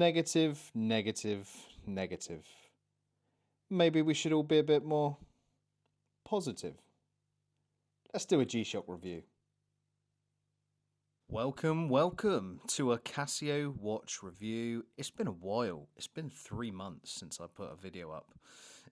Negative, negative, negative. Maybe we should all be a bit more positive. Let's do a G-shock review. Welcome to a Casio watch review. It's been a while. It's been 3 months since I put a video up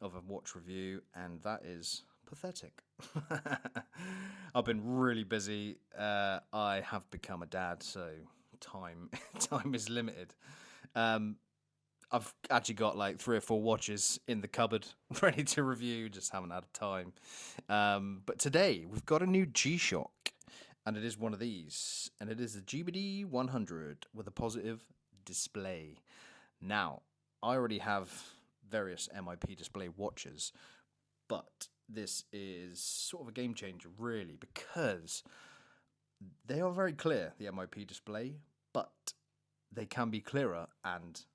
of a watch review, and that is pathetic. I've been really busy. I have become a dad, so time is limited. I've actually got like 3 or 4 watches in the cupboard ready to review, just haven't had time. But today we've got a new G-shock, and it is one of these, and it is the GBD-200 with a positive display. Now, I already have various MIP display watches, but this is sort of a game changer, really, because they are very clear, the MIP display, but they can be clearer, and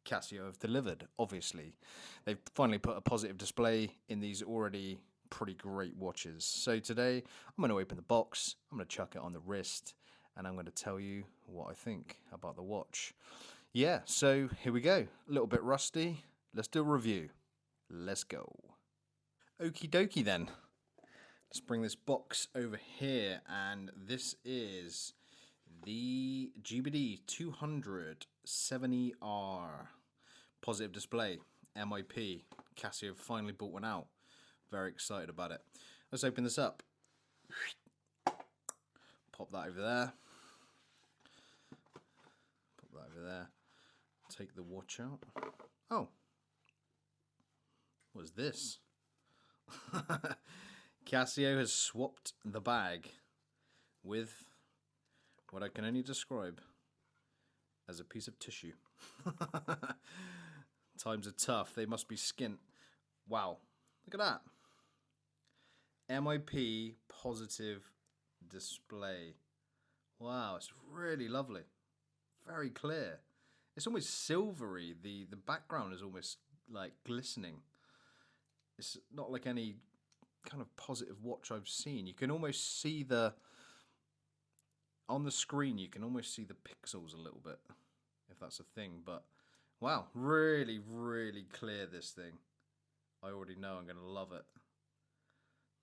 Casio have delivered, obviously. They've finally put a positive display in these already pretty great watches. So today, I'm going to open the box, I'm going to chuck it on the wrist, and I'm going to tell you what I think about the watch. Yeah, so here we go. A little bit rusty. Let's do a review. Let's go. Okie dokie then. Let's bring this box over here, and this is the GBD-200-7ER positive display, MIP. Casio finally brought one out. Very excited about it. Let's open this up. Pop that over there. Pop that over there. Take the watch out. Oh. What's this? Casio has swapped the bag with what I can only describe as a piece of tissue. Times are tough. They must be skint. Wow. Look at that. MIP positive display. Wow, it's really lovely. Very clear. It's almost silvery. The background is almost like glistening. It's not like any kind of positive watch I've seen. You can almost see on the screen, you can almost see the pixels a little bit, if that's a thing. But wow, really, really clear, this thing. I already know I'm going to love it.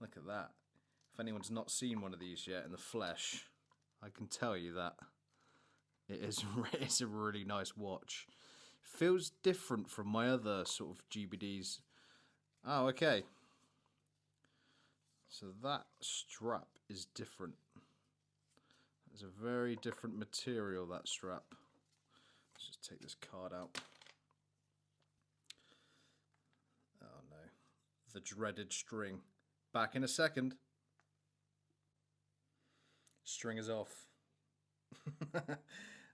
Look at that. If anyone's not seen one of these yet in the flesh, I can tell you that it's a really nice watch. Feels different from my other sort of GBDs. Oh, okay. So that strap is different. It's a very different material, that strap. Let's just take this card out. Oh no. The dreaded string. Back in a second. String is off.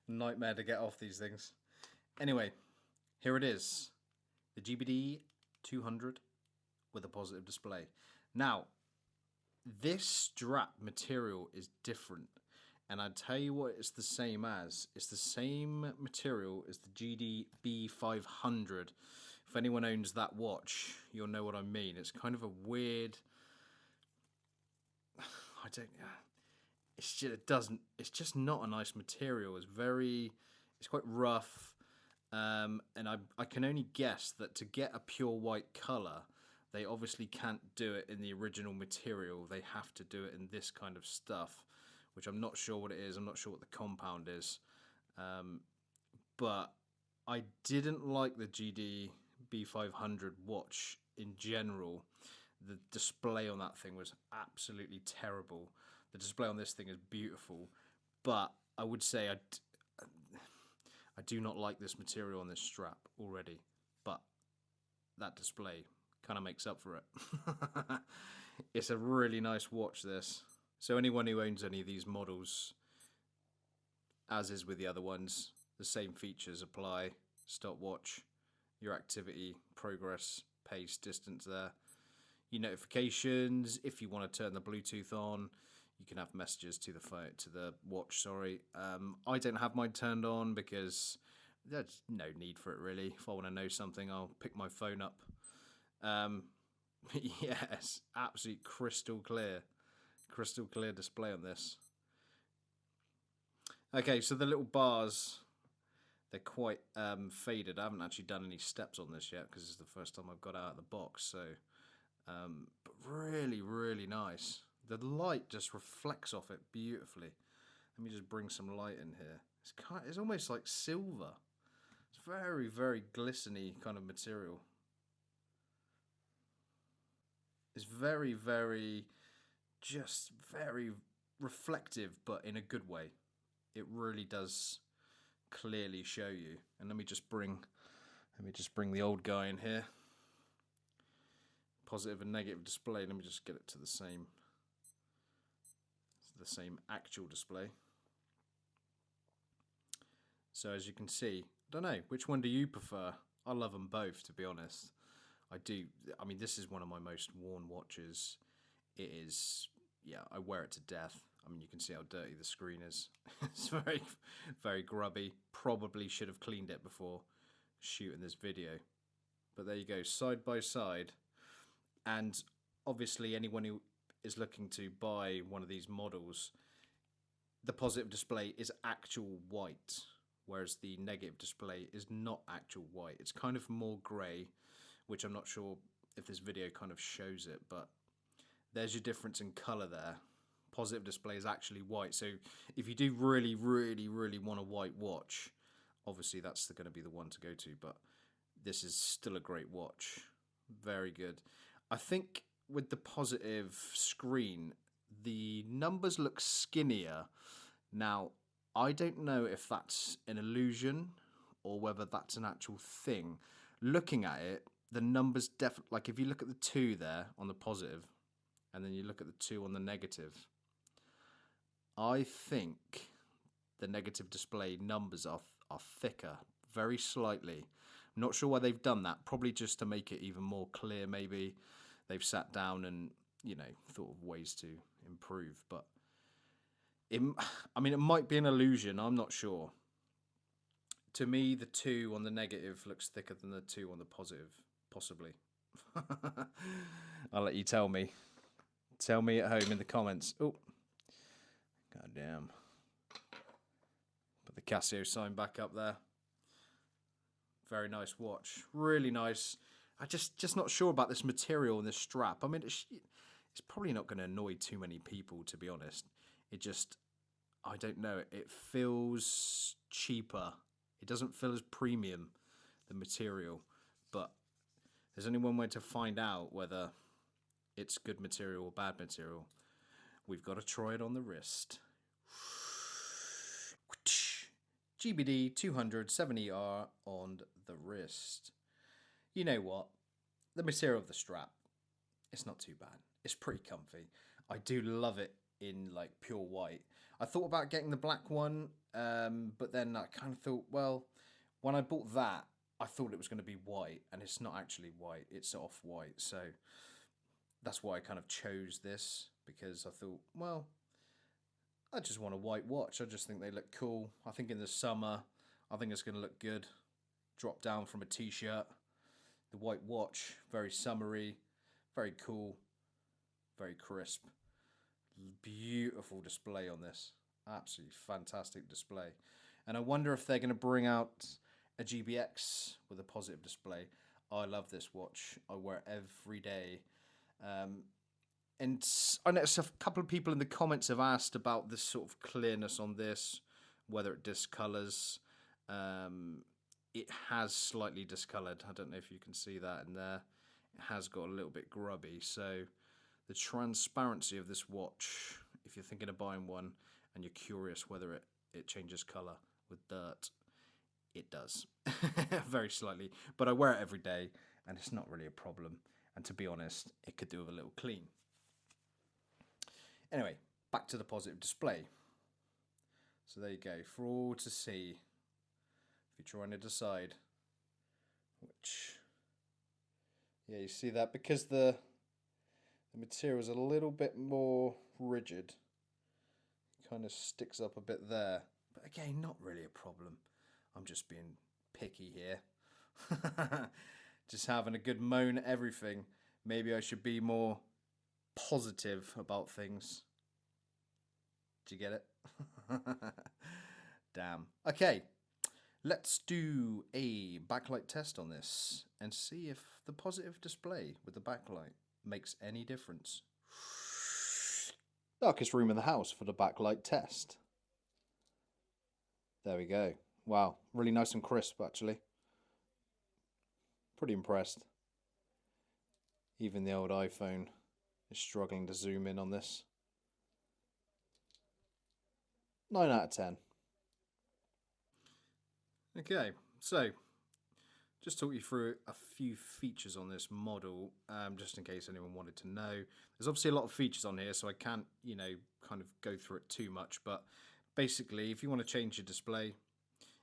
Nightmare to get off these things. Anyway, here it is. The GBD 200 with a positive display. Now, this strap material is different. And I'll tell you what it's the same as. It's the same material as the GBD-500. If anyone owns that watch, you'll know what I mean. It's kind of a weird... It's just not a nice material. It's quite rough. And I can only guess that to get a pure white colour, they obviously can't do it in the original material. They have to do it in this kind of stuff, which I'm not sure what it is. I'm not sure what the compound is. But I didn't like the GBD-500 watch in general. The display on that thing was absolutely terrible. The display on this thing is beautiful. But I would say I do not like this material on this strap already. But that display kind of makes up for it. It's a really nice watch, this. So anyone who owns any of these models, as is with the other ones, the same features apply. Stopwatch, your activity, progress, pace, distance there. Your notifications, if you want to turn the Bluetooth on, you can have messages to the phone, to the watch, sorry. I don't have mine turned on because there's no need for it, really. If I want to know something, I'll pick my phone up. Yes, absolute crystal clear display on this. Okay, so the little bars, They're quite faded. I haven't actually done any steps on this yet because it's the first time I've got out of the box. So, but really, really nice. The light just reflects off it beautifully. Let me just bring some light in here. It's almost like silver. It's very, very glistening kind of material. It's very, very, just very reflective, but in a good way. It really does clearly show you. And let me just bring the old guy in here. Positive and negative display. Let me just get it to the same actual display. So as you can see, I don't know, which one do you prefer? I love them both, to be honest. I do. I mean, this is one of my most worn watches. It is, yeah, I wear it to death. I mean, you can see how dirty the screen is. It's very, very grubby. Probably should have cleaned it before shooting this video. But there you go, side by side. And obviously anyone who is looking to buy one of these models, the positive display is actual white, whereas the negative display is not actual white. It's kind of more grey, which I'm not sure if this video kind of shows it, but there's your difference in colour there. Positive display is actually white, so if you do really, really, really want a white watch, obviously that's going to be the one to go to, but this is still a great watch. Very good. I think with the positive screen, the numbers look skinnier. Now, I don't know if that's an illusion or whether that's an actual thing. Looking at it, the numbers definitely, like if you look at the 2 there on the positive and then you look at the 2 on the negative, I think the negative display numbers are thicker, very slightly. I'm not sure why they've done that, probably just to make it even more clear. Maybe they've sat down and, you know, thought of ways to improve, but I mean, it might be an illusion, I'm not sure. To me, the 2 on the negative looks thicker than the 2 on the positive, possibly. I'll let you tell me. Tell me at home in the comments. Oh, god damn. Put the Casio sign back up there. Very nice watch, really nice. I just not sure about this material and this strap. I mean, it's probably not going to annoy too many people, to be honest. It just, I don't know, it feels cheaper. It doesn't feel as premium, the material, but there's only one way to find out whether it's good material or bad material. We've got to try it on the wrist. GBD-200-7ER on the wrist. You know what? The material of the strap, it's not too bad. It's pretty comfy. I do love it in like pure white. I thought about getting the black one, but then I kind of thought, well, when I bought that, I thought it was going to be white, and it's not actually white. It's off-white, so that's why I kind of chose this, because I thought, well, I just want a white watch. I just think they look cool. I think in the summer, I think it's going to look good. Drop down from a t-shirt. The white watch, very summery, very cool, very crisp. Beautiful display on this. Absolutely fantastic display. And I wonder if they're going to bring out a GBX with a positive display. I love this watch. I wear it every day. And I know a couple of people in the comments have asked about this sort of clearness on this, whether it discolors. It has slightly discolored. I don't know if you can see that in there. It has got a little bit grubby. So the transparency of this watch, if you're thinking of buying one and you're curious whether it changes color with dirt, it does. Very slightly. But I wear it every day and it's not really a problem. And to be honest, it could do with a little clean. Anyway, back to the positive display. So there you go, for all to see. If you're trying to decide which, yeah, you see that because the material is a little bit more rigid, it kind of sticks up a bit there, but again, not really a problem. I'm just being picky here. Just having a good moan at everything. Maybe I should be more positive about things. Do you get it? Damn. Okay. Let's do a backlight test on this and see if the positive display with the backlight makes any difference. Darkest room in the house for the backlight test. There we go. Wow, really nice and crisp actually. Pretty impressed. Even the old iPhone is struggling to zoom in on this. 9 out of 10. Okay, so just talk you through a few features on this model, just in case anyone wanted to know. There's obviously a lot of features on here, so I can't, kind of go through it too much. But basically, if you want to change your display,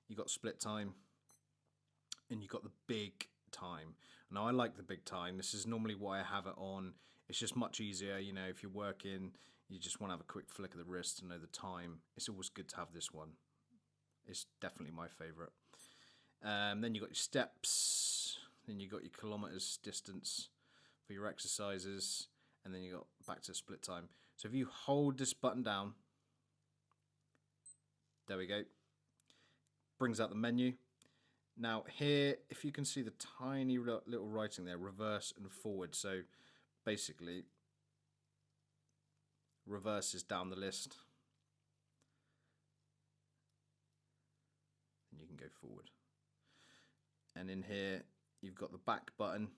you got split time, and you got the big time. Now I like the big time. This is normally why I have it on. It's just much easier, if you're working, you just want to have a quick flick of the wrist to know the time. It's always good to have this one. It's definitely my favourite. Then you got your steps, then you got your kilometers distance for your exercises, and then you got back to split time. So if you hold this button down, there we go, brings out the menu. Now here, if you can see the tiny little writing there, reverse and forward. So basically, reverse is down the list, and you can go forward. And in here, you've got the back button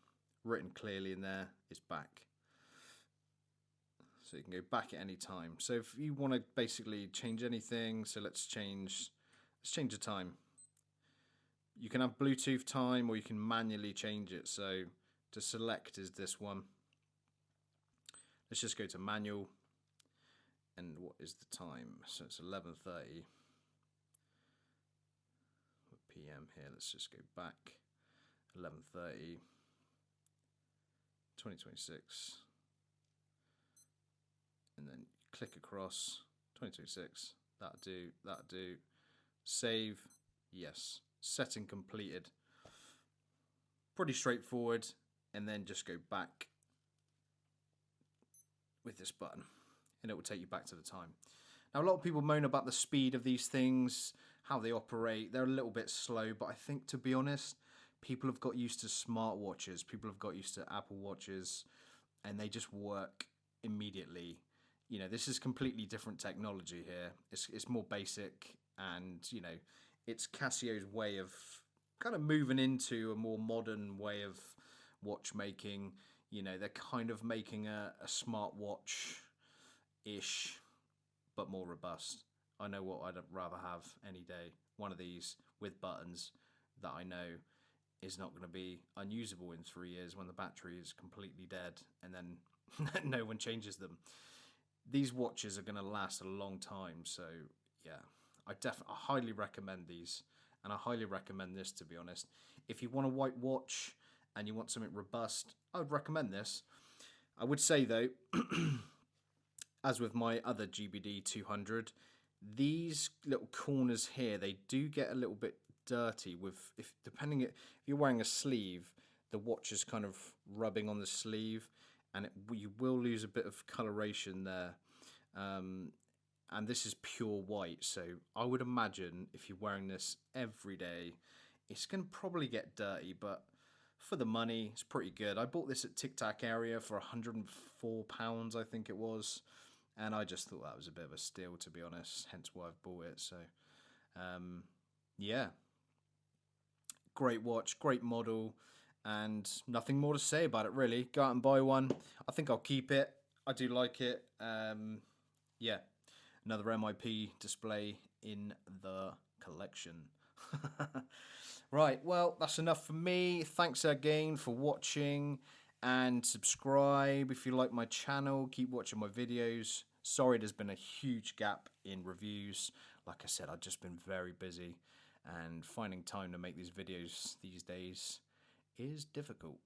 written clearly in there. It's back, so you can go back at any time. So if you want to basically change anything, so let's change the time. You can have Bluetooth time, or you can manually change it. So to select is this one. Let's just go to manual, and what is the time? So it's 11:30 PM here. Let's just go back. 11:30, 2026, and then click across 2026. That'll do. Save, yes. Setting completed. Pretty straightforward. And then just go back with this button, and it will take you back to the time. Now, a lot of people moan about the speed of these things, how they operate. They're a little bit slow, but I think, to be honest, people have got used to smartwatches. People have got used to Apple Watches, and they just work immediately. This is completely different technology here. It's more basic, and, it's Casio's way of kind of moving into a more modern way of watchmaking. They're kind of making a smartwatch-ish, but more robust. I know what I'd rather have any day. One of these with buttons that I know is not going to be unusable in 3 years when the battery is completely dead and then no one changes them. These watches are going to last a long time, so yeah, I highly recommend these, and I highly recommend this, to be honest. If you want a white watch and you want something robust, I would recommend this. I would say though, as with my other GBD-200, these little corners here, they do get a little bit dirty if you're wearing a sleeve, the watch is kind of rubbing on the sleeve, and you will lose a bit of coloration there. And this is pure white, so I would imagine if you're wearing this every day, it's going to probably get dirty, but for the money, it's pretty good. I bought this at Tic Tac area for £104, I think it was, and I just thought that was a bit of a steal, to be honest, hence why I've bought it. So yeah, great watch, great model, and nothing more to say about it really. Go out and buy one. I think I'll keep it. I do like it. Yeah, another MIP display in the collection. Right, well, that's enough for me. Thanks again for watching, and subscribe if you like my channel. Keep watching my videos. Sorry there's been a huge gap in reviews. Like I said, I've just been very busy, and finding time to make these videos these days is difficult.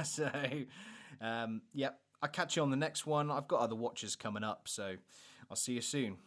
So, yep, I'll catch you on the next one. I've got other watches coming up, so I'll see you soon.